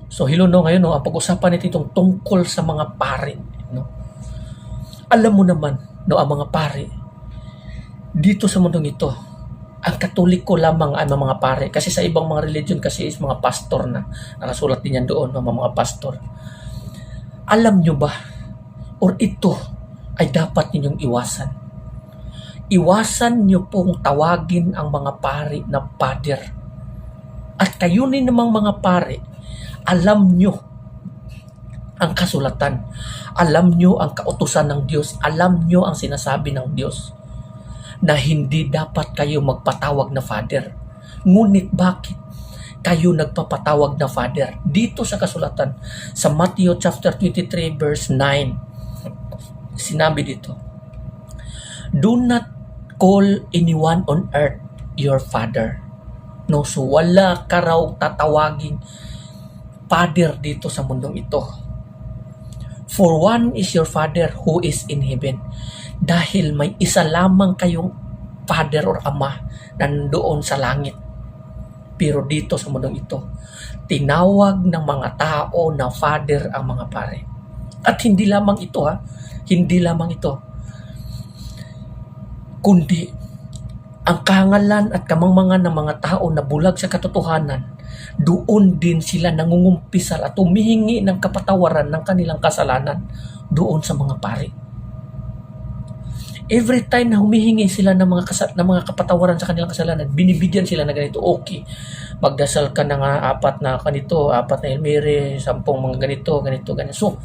So hello no, ngayon no, ang pag-usapan natin itong tungkol sa mga pari, no. Alam mo naman no, ang mga pari dito sa mundong ito, ang Katoliko lamang ay mga pari, kasi sa ibang mga religion kasi is mga pastor na nakasulat din yan doon, no, mga pastor. Alam nyo ba, or ito ay dapat ninyong iwasan? Iwasan nyo pong tawagin ang mga pari na pader. At kayo ni namang mga pari, alam nyo ang kasulatan, alam nyo ang kautusan ng Diyos, alam nyo ang sinasabi ng Diyos na hindi dapat kayo magpatawag na father. Ngunit bakit kayo nagpapatawag na father? Dito sa kasulatan, sa Matthew chapter 23 verse 9, sinabi dito, "Do not call anyone on earth your father." No, so wala ka raw tatawagin Father dito sa mundong ito. "For one is your Father who is in heaven." Dahil may isa lamang kayong Father or Ama na nandoon sa langit. Pero dito sa mundong ito, tinawag ng mga tao na Father ang mga pare. At hindi lamang ito hindi lamang ito, kundi ang kangalan at kamangmangan ng mga tao na bulag sa katotohanan, doon din sila nangungumpisal at humihingi ng kapatawaran ng kanilang kasalanan doon sa mga pari. Every time na humihingi sila ng mga kapatawaran sa kanilang kasalanan, binibigyan sila na ganito, okay, magdasal ka ng 4 na ganito, 4 na Elmire, 10 mga ganito. So,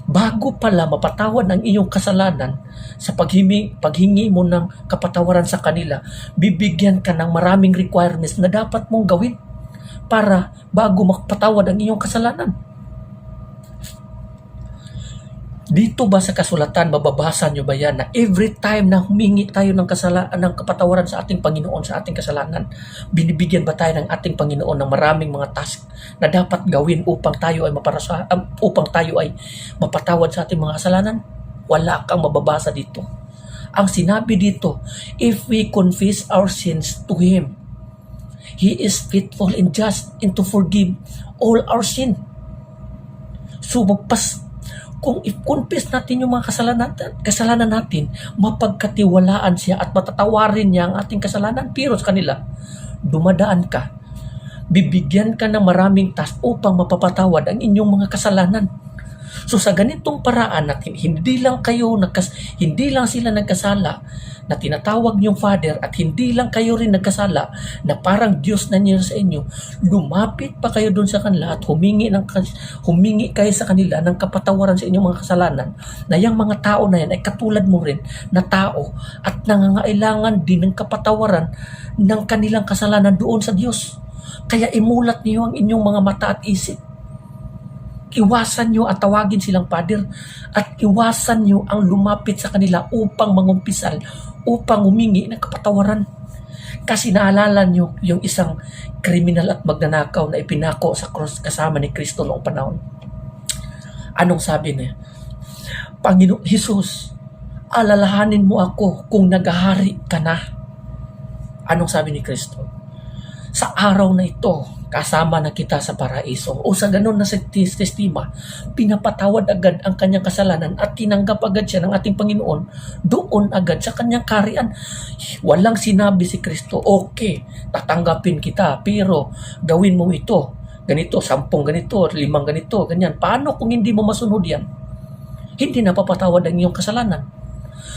bago pala mapatawad ang iyong kasalanan, sa paghingi mo ng kapatawaran sa kanila, bibigyan ka ng maraming requirements na dapat mong gawin para bago mapatawad ang iyong kasalanan. Dito ba sa kasulatan, mababasa nyo ba yan na every time na humingi tayo ng kapatawaran sa ating Panginoon sa ating kasalanan, binibigyan ba tayo ng ating Panginoon ng maraming mga task na dapat gawin upang tayo ay mapatawad sa ating mga kasalanan? Wala kang mababasa dito. Ang sinabi dito, if we confess our sins to Him, He is faithful and just and to forgive all our sin. So kung i-confess natin yung mga kasalanan natin, mapagkatiwalaan siya at matatawarin niya ang ating kasalanan. Pero sa kanila, dumadaan ka, bibigyan ka ng maraming task upang mapapatawad ang inyong mga kasalanan. So sa ganitong paraan natin, hindi lang sila nagkasala na tinatawag niyong Father, at hindi lang kayo rin nagkasala na parang Diyos na niyo sa inyo, lumapit pa kayo doon sa kanila at humingi kayo sa kanila ng kapatawaran sa inyong mga kasalanan, na yung mga tao na yan ay katulad mo rin na tao at nangangailangan din ng kapatawaran ng kanilang kasalanan doon sa Diyos. Kaya imulat niyo ang inyong mga mata at isip. Iwasan nyo at tawagin silang Father, at iwasan nyo ang lumapit sa kanila upang mangumpisal, upang humingi ng kapatawaran. Kasi naalala nyo yung isang kriminal at magnanakaw na ipinako sa cross kasama ni Kristo noong panahon. Anong sabi niya? "Panginoon Jesus, alalahanin mo ako kung naghahari ka na." Anong sabi ni Kristo? "Sa araw na ito, kasama na kita sa paraiso." O sa ganun na sistema, pinapatawad agad ang kanyang kasalanan at tinanggap agad siya ng ating Panginoon doon agad sa kanyang kaharian. Walang sinabi si Kristo, okay, tatanggapin kita, pero gawin mo ito, ganito, 10 ganito, 5 ganito, ganyan. Paano kung hindi mo masunod yan? Hindi napapatawad ang iyong kasalanan.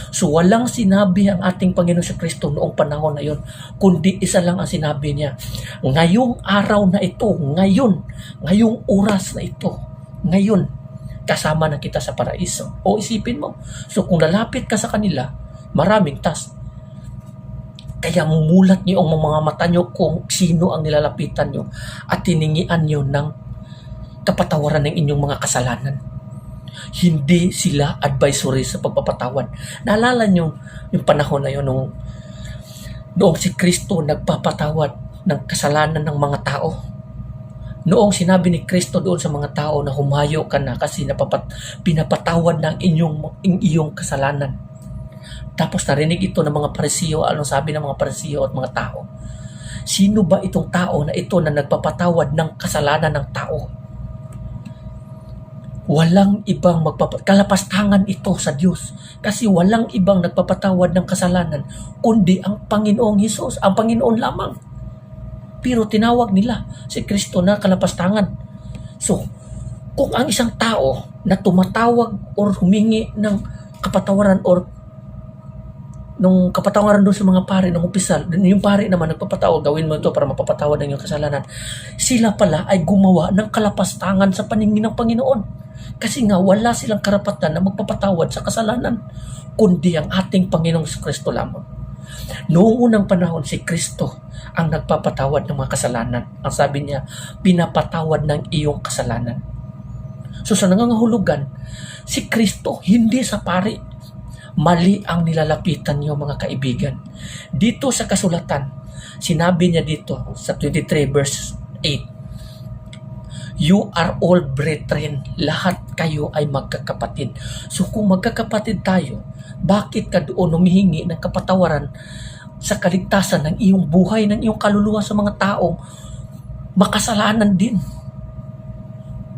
So walang sinabi ang ating Panginoon sa Kristo noong panahon na yun, kundi isa lang ang sinabi niya. Ngayong araw na ito, ngayong oras na ito, ngayon, kasama na kita sa paraiso. O isipin mo, so kung lalapit ka sa kanila, maraming task. Kaya mumulat niyo ang mga mata niyo kung sino ang nilalapitan niyo at tiningian niyo ng kapatawaran ng inyong mga kasalanan. Hindi sila advisory sa pagpapatawad. Naalala nyo yung panahon na yun noong si Kristo nagpapatawad ng kasalanan ng mga tao. Noong sinabi ni Kristo doon sa mga tao na humayo ka na kasi pinapatawad ng iyong kasalanan. Tapos narinig ito ng mga Parisiyo. Anong sabi ng mga Parisiyo at mga tao? Sino ba itong tao na ito na nagpapatawad ng kasalanan ng tao? Walang ibang kalapastangan ito sa Diyos. Kasi walang ibang nagpapatawad ng kasalanan kundi ang Panginoong Hesus, ang Panginoon lamang. Pero tinawag nila si Kristo na kalapastangan. So, kung ang isang tao na tumatawag or humingi ng kapatawaran or nung kapatawaran doon sa mga pari ng upisal, yung pari naman nagpapatawag, gawin mo ito para mapapatawad ng iyong kasalanan. Sila pala ay gumawa ng kalapastangan sa paningin ng Panginoon. Kasi nga wala silang karapatan na magpapatawad sa kasalanan, kundi ang ating Panginoong Kristo lamang. Noong unang panahon, si Kristo ang nagpapatawad ng mga kasalanan. Ang sabi niya, pinapatawad ng iyong kasalanan. So sa nangangahulugan, si Kristo hindi sa pari. Mali ang nilalapitan niyo, mga kaibigan. Dito sa kasulatan, sinabi niya dito sa 23 verse 8, you are all brethren. Lahat kayo ay magkakapatid. So kung magkakapatid tayo, bakit ka doon humihingi ng kapatawaran sa kaligtasan ng iyong buhay, ng iyong kaluluwa sa mga taong makasalanan din?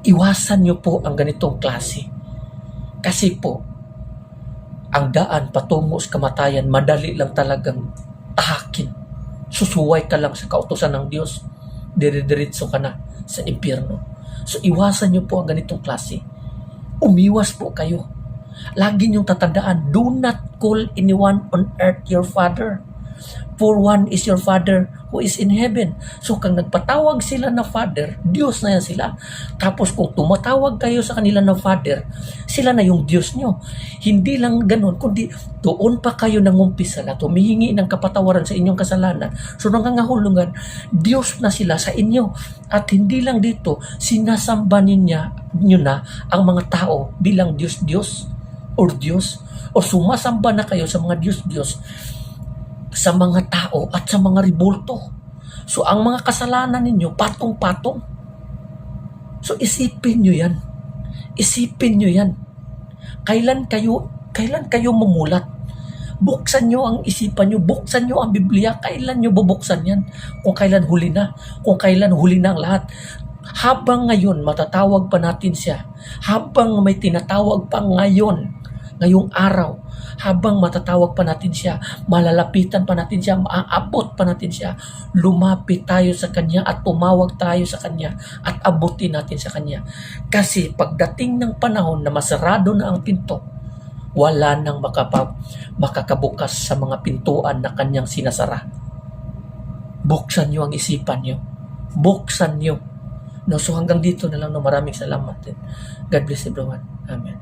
Iwasan niyo po ang ganitong klase. Kasi po, ang daan patungo sa kamatayan, madali lang talagang tahakin. Susuway ka lang sa kautusan ng Diyos, dire-diretso ka na sa impyerno. So iwasan niyo po ang ganitong klase. Umiwas po kayo. Lagi niyong tatandaan, do not call anyone on earth your father, for one is your Father who is in heaven. So kung nagpatawag sila na Father, Diyos na yan sila. Tapos kung tumatawag kayo sa kanila na Father, sila na yung Diyos nyo. Hindi lang ganun, kundi doon pa kayo nangumpisa na tumihingi ng kapatawaran sa inyong kasalanan. So nangangahulugan, Diyos na sila sa inyo. At hindi lang dito, sinasamba ninyo na ang mga tao bilang Diyos or Diyos, o sumasamba na kayo sa mga Diyos sa mga tao at sa mga ribulto. So ang mga kasalanan ninyo patong-patong. So isipin nyo yan. Isipin nyo yan. Kailan kayo mumulat? Buksan nyo ang isipan nyo, buksan nyo ang Biblia. Kailan nyo bubuksan yan? Kung kailan huli na, kung kailan huli na ang lahat. Habang ngayon matatawag pa natin siya, habang may tinatawag pa ngayong araw, habang matatawag pa natin siya, malalapitan pa natin siya, maaabot pa natin siya, lumapit tayo sa Kanya at tumawag tayo sa Kanya at abutin natin sa Kanya. Kasi pagdating ng panahon na masarado na ang pinto, wala nang makakabukas sa mga pintuan na Kanyang sinasara. Buksan nyo ang isipan nyo. Buksan nyo. No, so hanggang dito na lang. No, maraming salamat. God bless everyone. Amen.